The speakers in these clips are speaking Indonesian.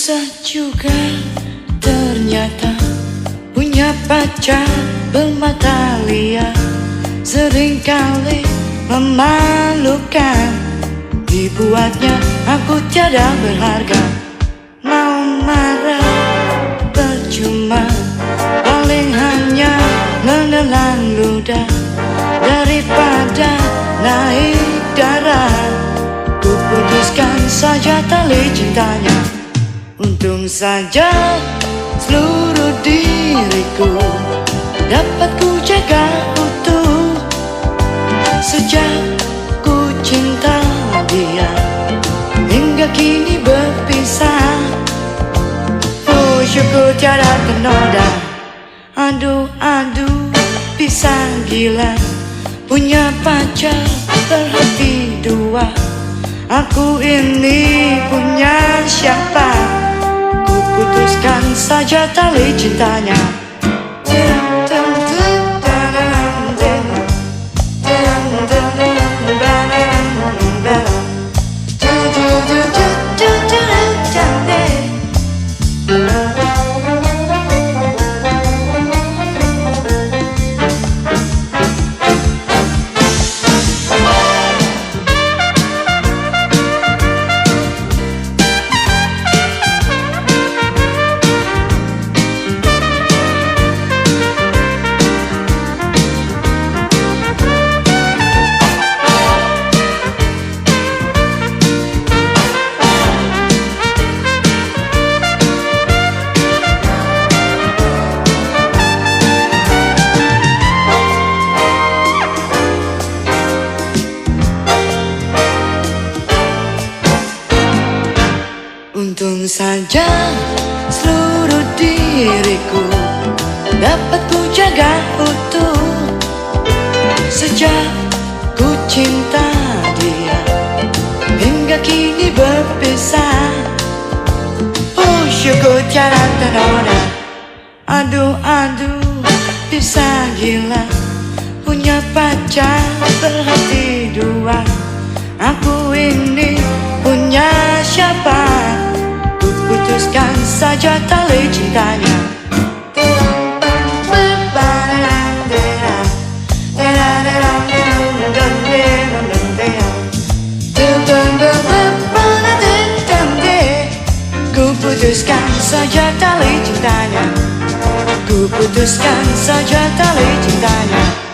Susah juga ternyata punya pacar bermata liar, seringkali memalukan. Dibuatnya aku tiada berharga. Mau marah percuma, paling hanya menelan ludah. Daripada naik darah, ku putuskan saja tali cintanya. Untung saja seluruh diriku dapat ku jaga utuh. Sejak ku cinta dia hingga kini berpisah. Oh syukur tiada ternoda. Aduh aduh pisah gila, punya pacar berhati dua. Aku ini punya siapa? Putuskan saja tali cintanya. Untung saja seluruh diriku dapat ku jaga utuh. Sejak ku cinta dia hingga kini berpisah. Oh syukur tiada ternoda. Aduh aduh pisah gila, punya pacar berhati dua. Aku ini punya siapa? Putuskan saja tali cintanya. Ku putuskan saja tali cintanya. Ku putuskan saja tali cintanya.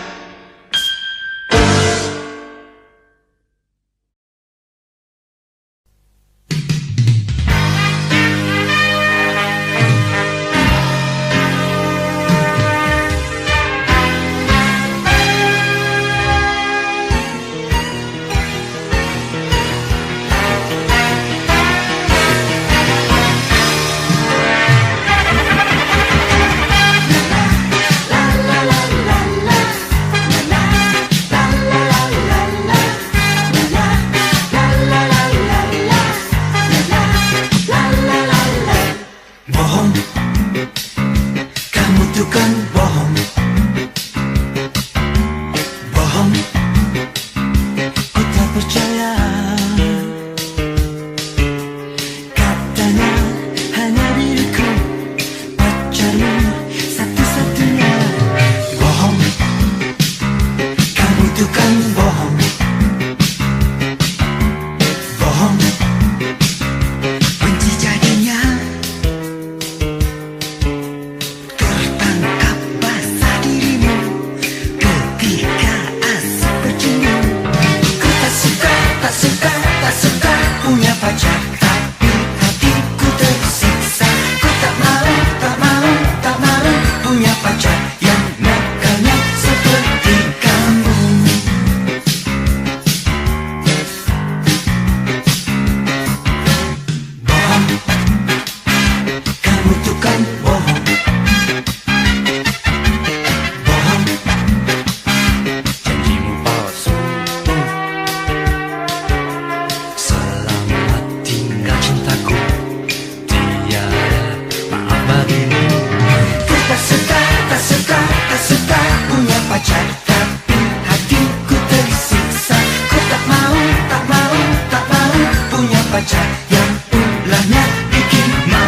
pacar yang ulahnya bikin malu.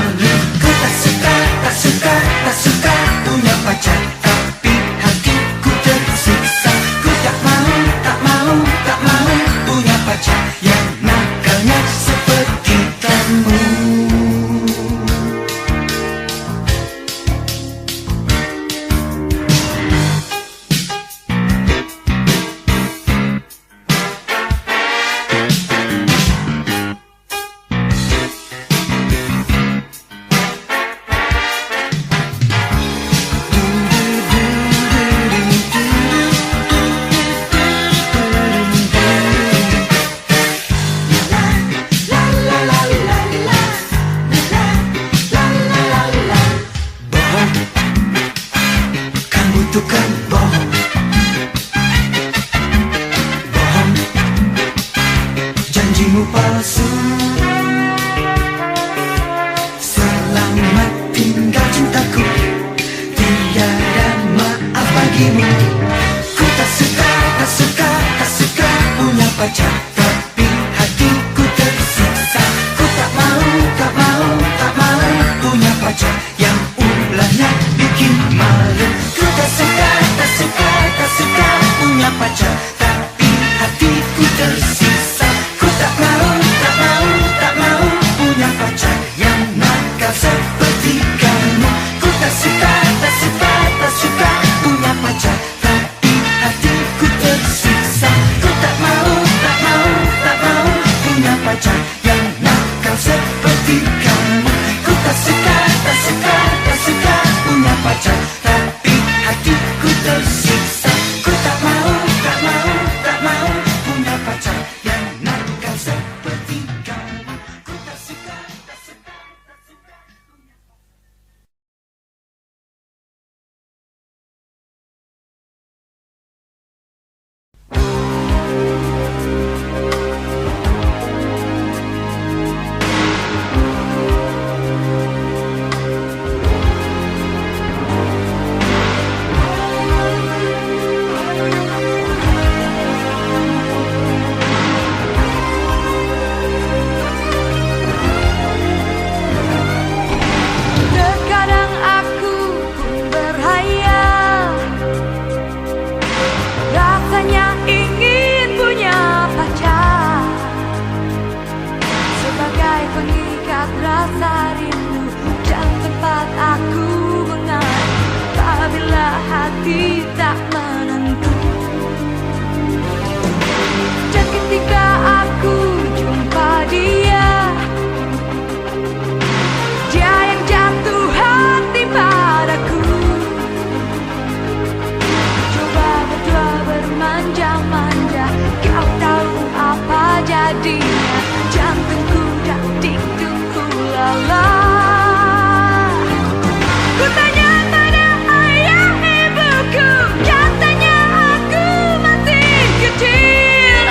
rasa rindu dan tempat aku mengalir apabila hati tak menentu. Dan ketika aku jumpa dia, dia yang jatuh hati padaku. Coba berdua bermanja-manja, kau tahu apa jadinya? Jantungku dak dikdukku lala. Ku tanya pada ayah ibuku, katanya aku masih kecil.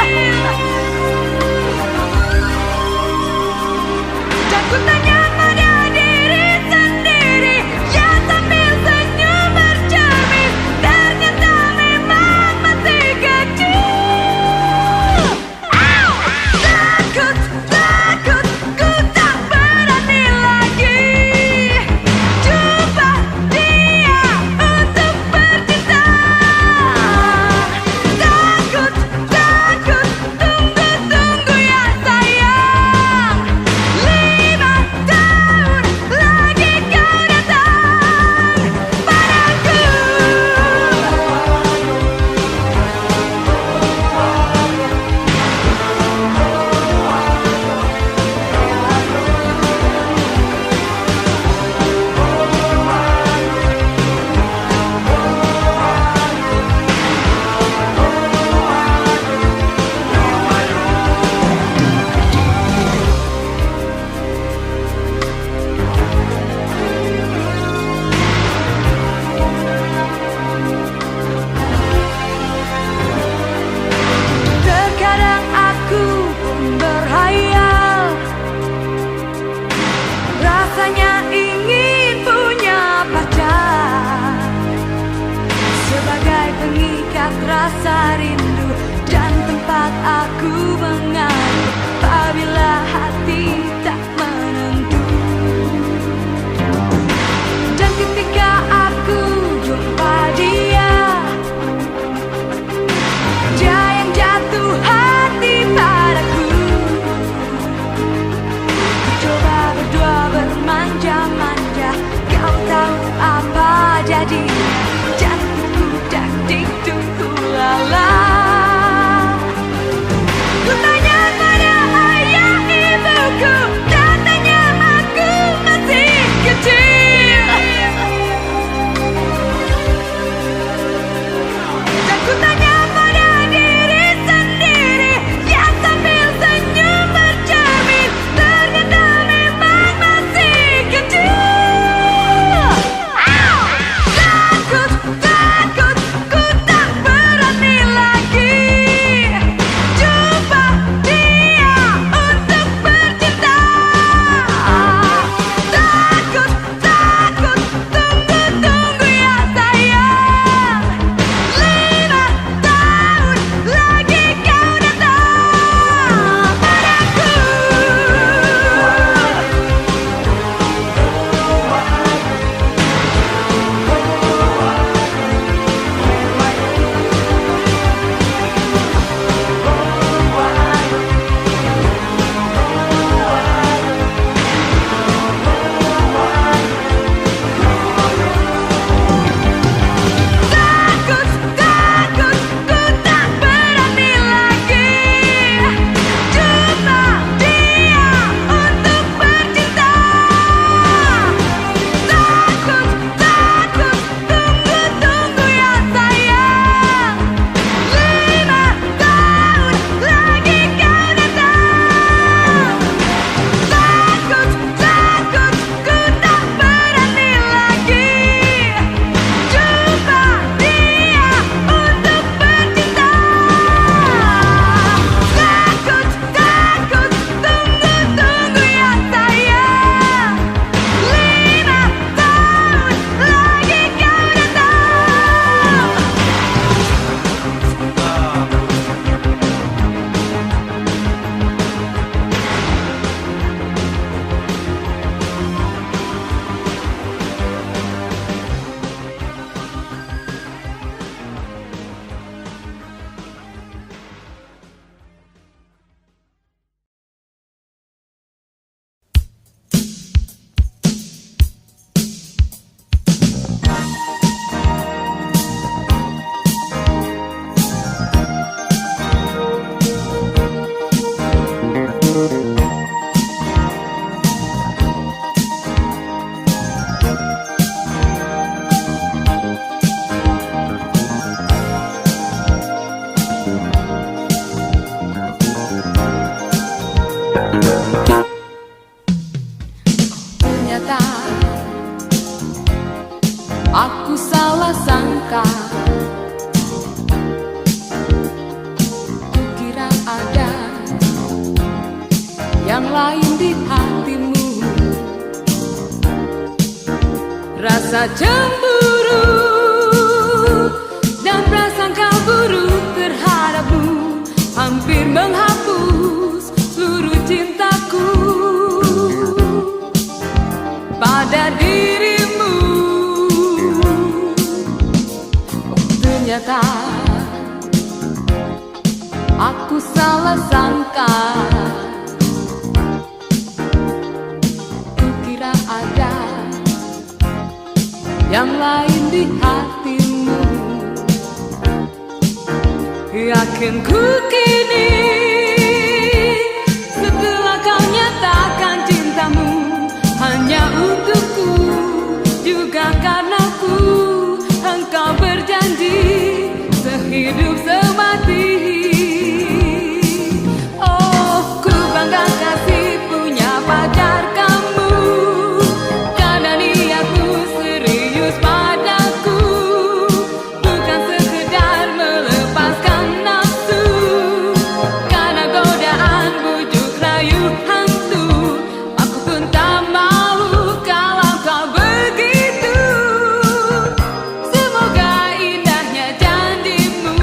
yang lain di hatimu. Rasa cemburu dan prasangka buruk terhadapmu hampir menghapus seluruh cintaku pada dirimu. Oh, ternyata aku salah sangka. Kukira ada yang lain di hatimu. Yakin ku kini setelah kau nyatakan cintamu hanya untukku, juga karena ku engkau berjanji sehidup semati. Oh, ku bangga kasih punya pacar kamu, karena niatmu serius padaku, bukan sekedar melepaskan nafsu, karena godaan bujuk rayu hantu. Aku pun tak mau kalau kau begitu. Semoga indahnya janjimu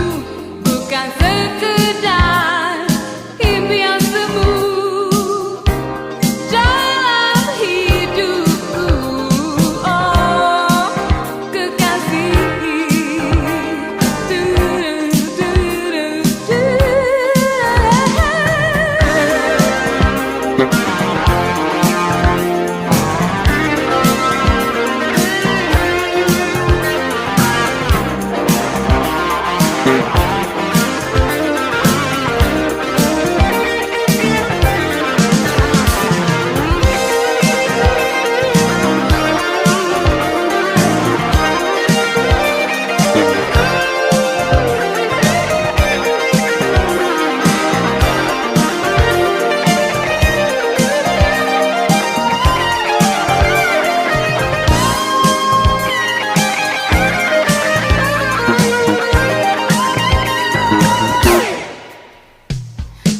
bukan sekedar impian semu dalam hidupku. Oh, kekasih.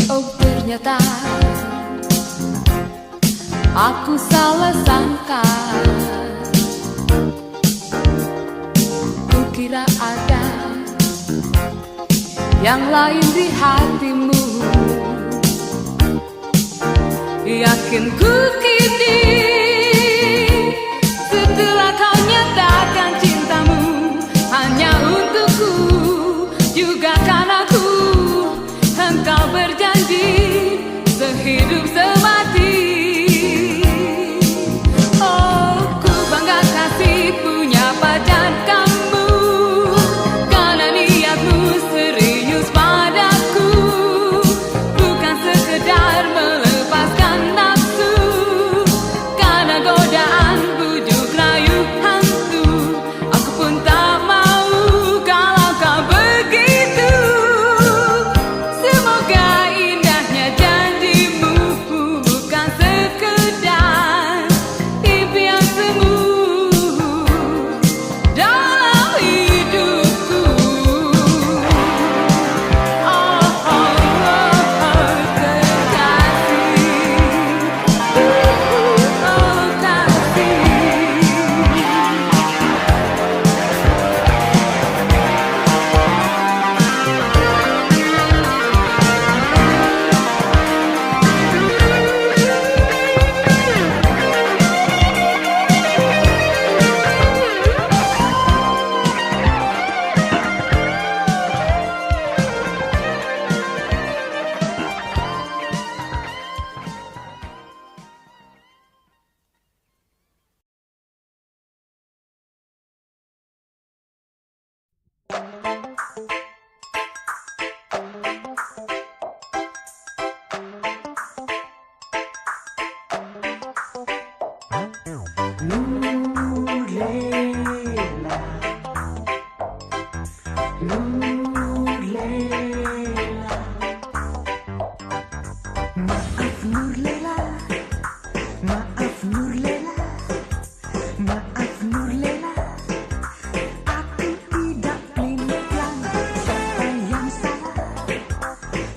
Oh, ternyata aku salah sangka. Kukira ada yang lain di hatimu. Yakin ku kini setelah kau nyatakan cintamu hanya untukku, juga karena ku engkau berjanji sehidup semati. Oh, ku bangga kasih punya pacar kamu, karena niatmu serius padaku, bukan sekedar melepaskan nafsu, karena godaan bujuk rayu hantu. Aku pun tak mau kalau kau begitu. Semoga indahnya janjimu bukan sekedar impian semu dalam hidupku. Oh, oh, oh, kekasih. Oh, kasih.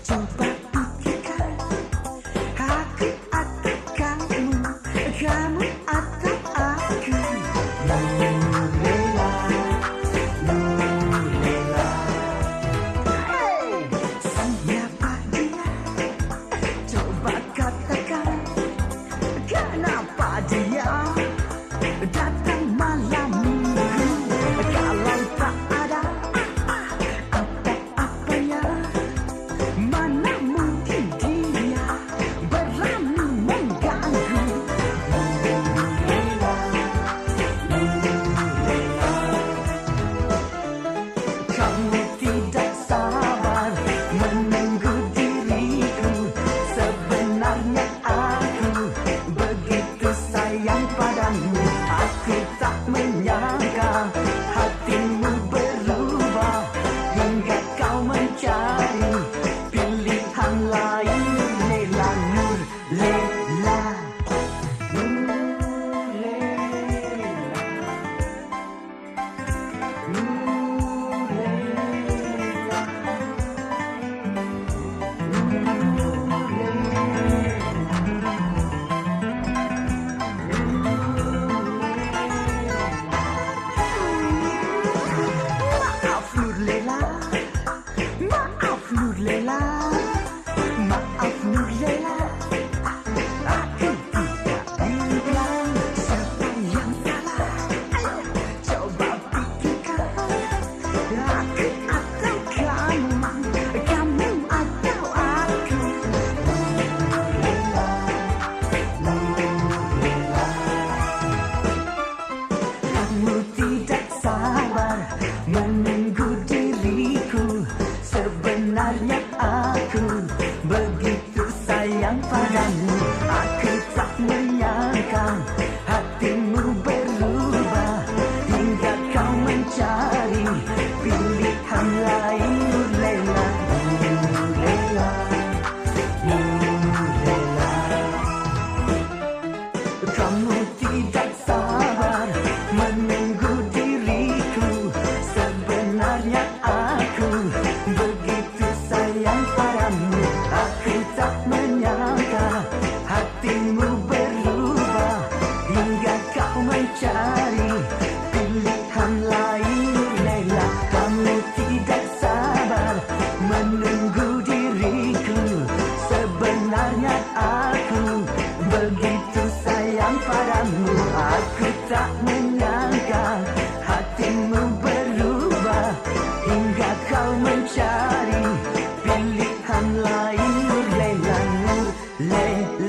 Coba pikirkan, aku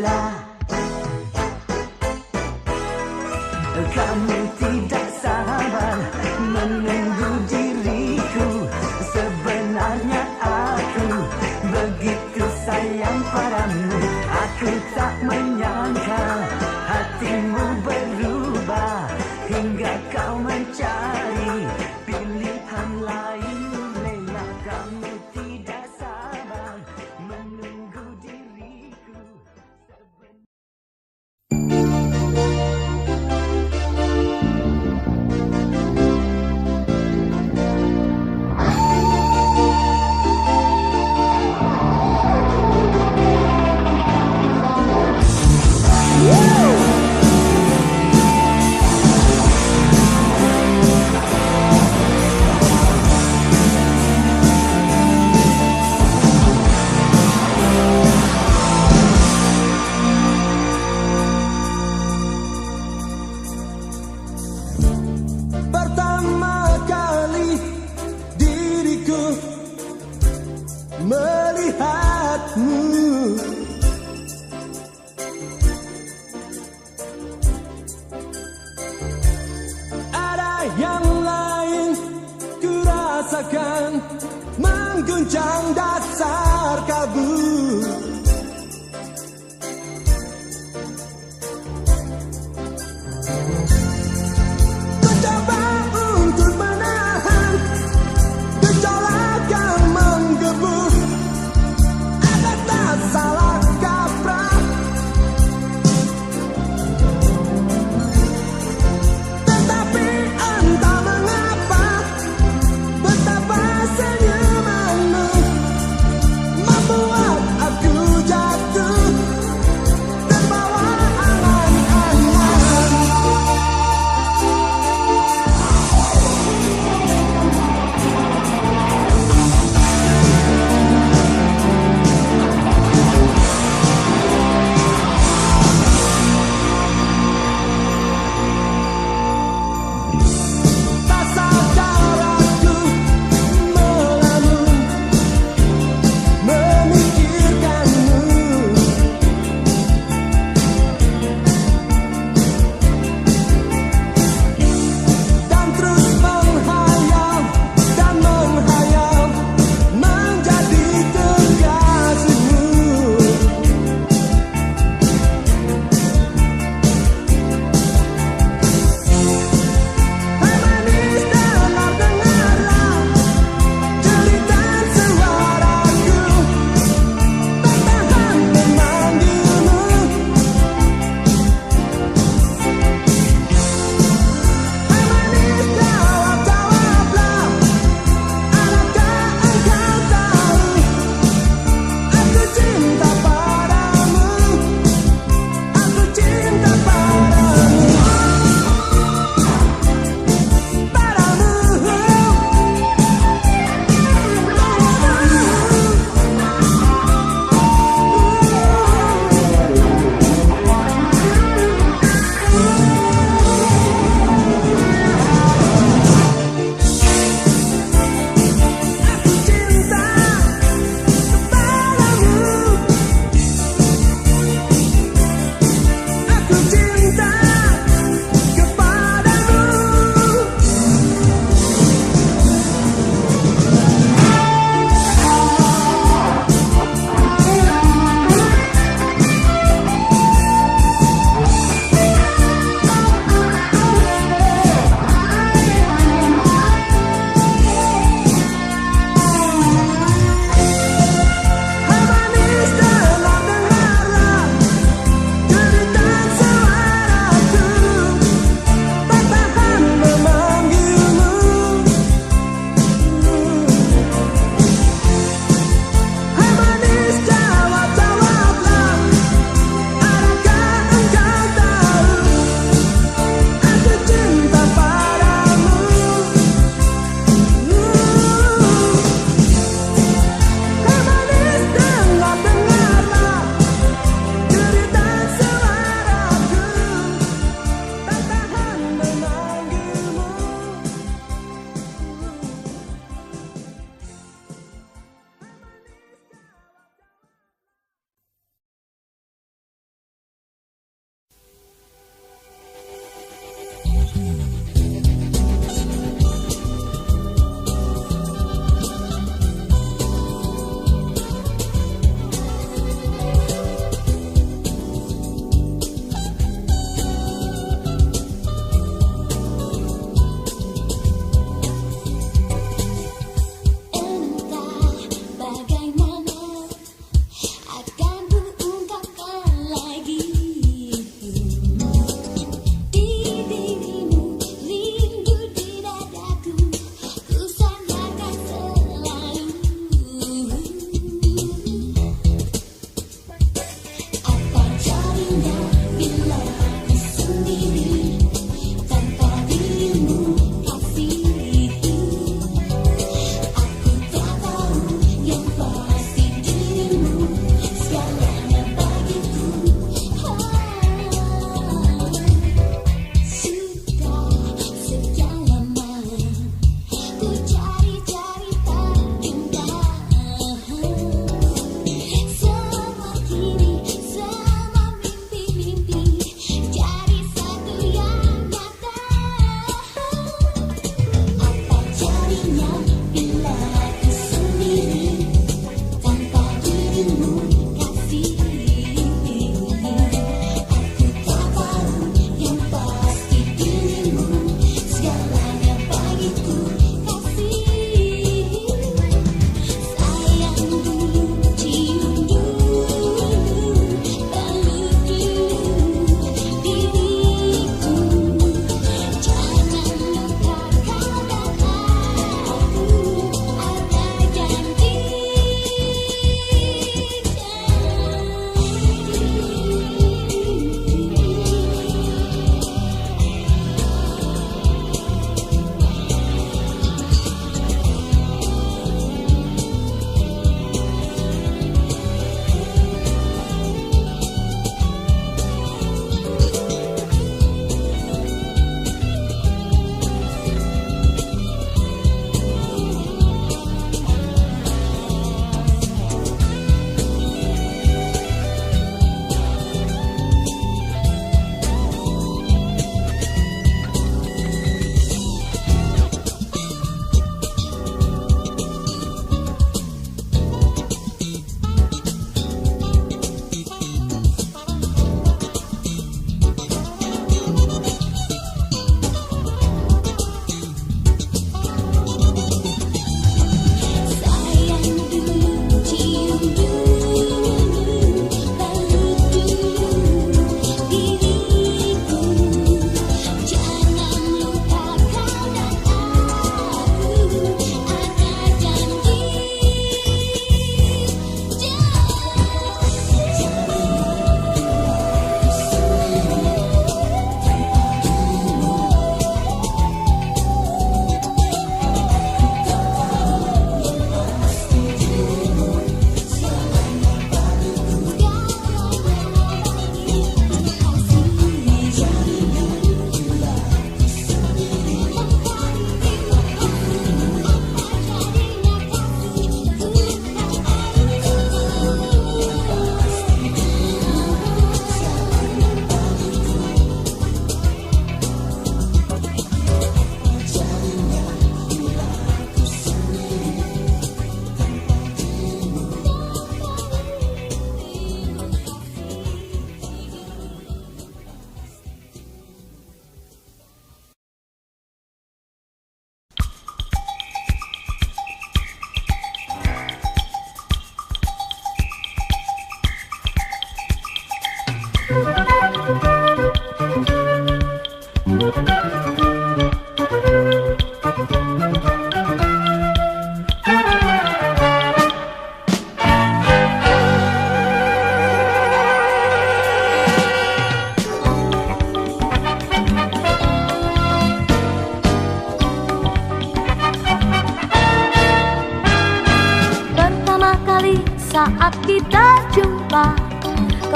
salah. Kamu tidak sabar menunggu diriku. Sebenarnya aku begitu sayang padamu. Aku tak menyangka hatimu berubah hingga kau mencari pilihan lain. Lela, kamu tidak sabar menunggu diriku. Pertama kali diriku melihatmu, ada yang lain ku rasakan mengguncang dasar kalbu. Coba untuk menahan gejolak yang menggebu. Ada tak salah kaprah, tetapi entah mengapa betapa senyumanmu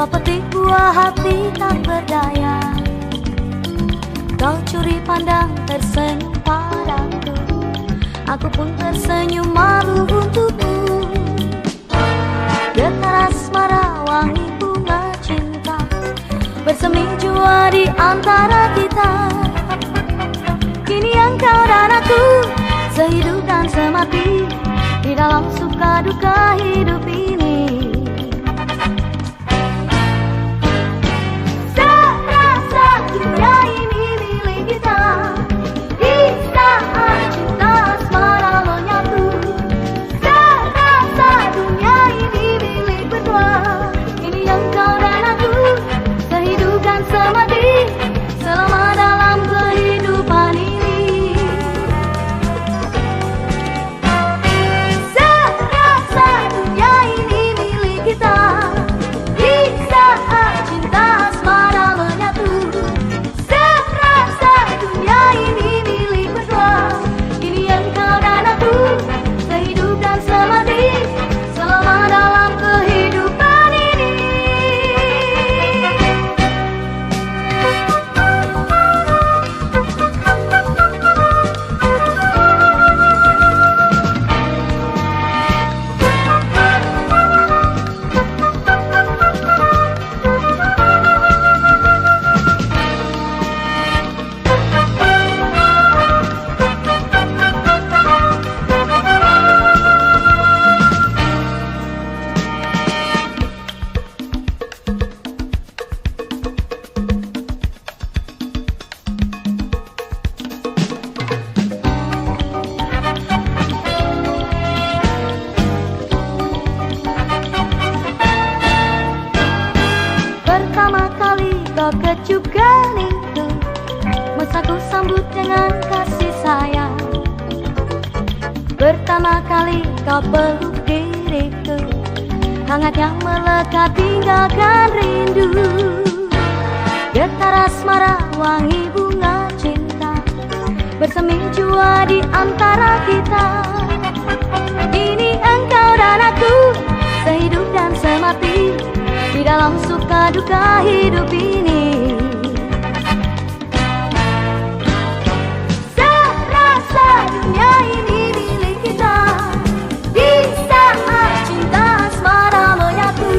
Kau petik buah hati tak berdaya. Kau curi pandang tersenyum padaku, aku pun tersenyum malu untukmu. Getar asmara wangi bunga cinta bersemi jua di antara kita. Kini engkau dan aku sehidup dan semati di dalam suka duka hidup ini. Serasa dunia ini milik kita di saat cinta asmara menyatu. Serasa dunia ini milik berdua, ini engkau dan aku sehidup dan semati selama dalam kehidupan ini. Serasa dunia ini milik kita di saat cinta asmara menyatu. Serasa dunia ini milik berdua, ini engkau dan aku sehidup dan semati selama dalam kehidupan ini. Pertama kali kau kecup geningku, masa ku sambut dengan kasih sayang. Pertama kali kau peluk diriku, hangat yang melekat tinggalkan rindu. Getar asmara wangi bunga cinta bersemi jua di antara kita. Ini engkau dan aku sehidup dan semati di dalam suka duka hidup ini. Serasa dunia ini milik kita di saat cinta asmara menyatu.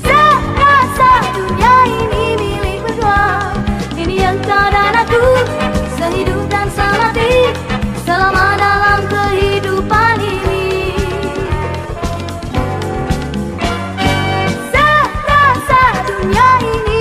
Serasa dunia ini milik berdua, ini engkau dan aku sehidup dan semati selama dalam kehidupan ini. Serasa dunia ini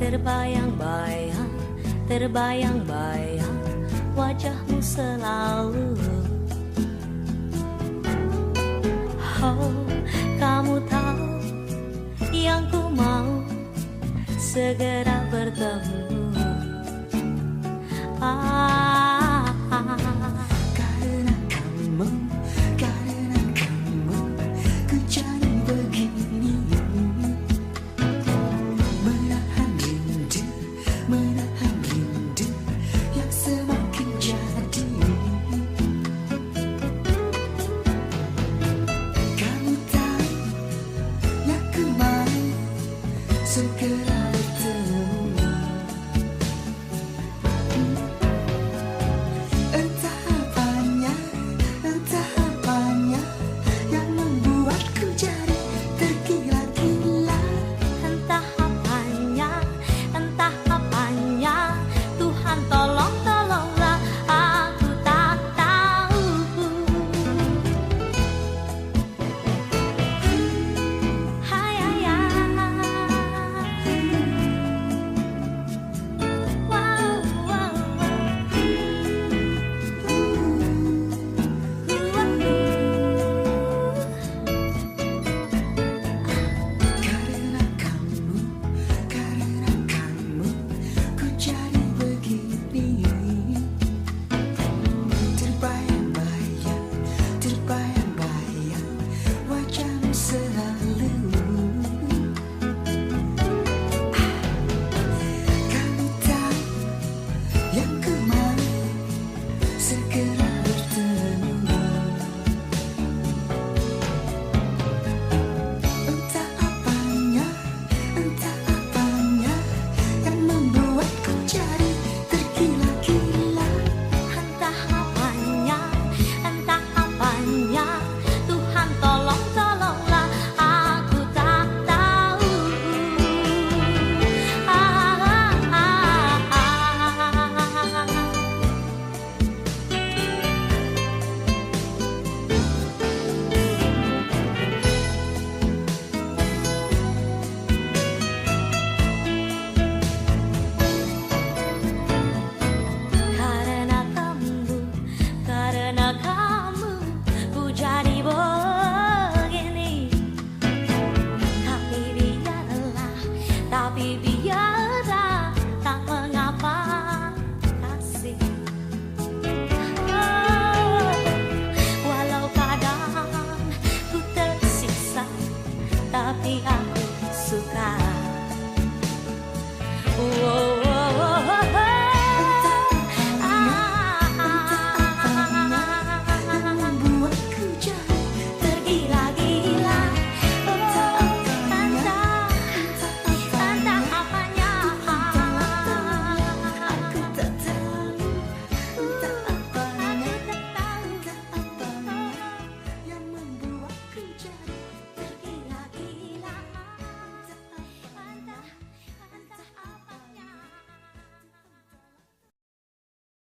terbayang-bayang, terbayang-bayang wajahmu selalu. Oh, kamu tahu yang ku mau segera bertemu.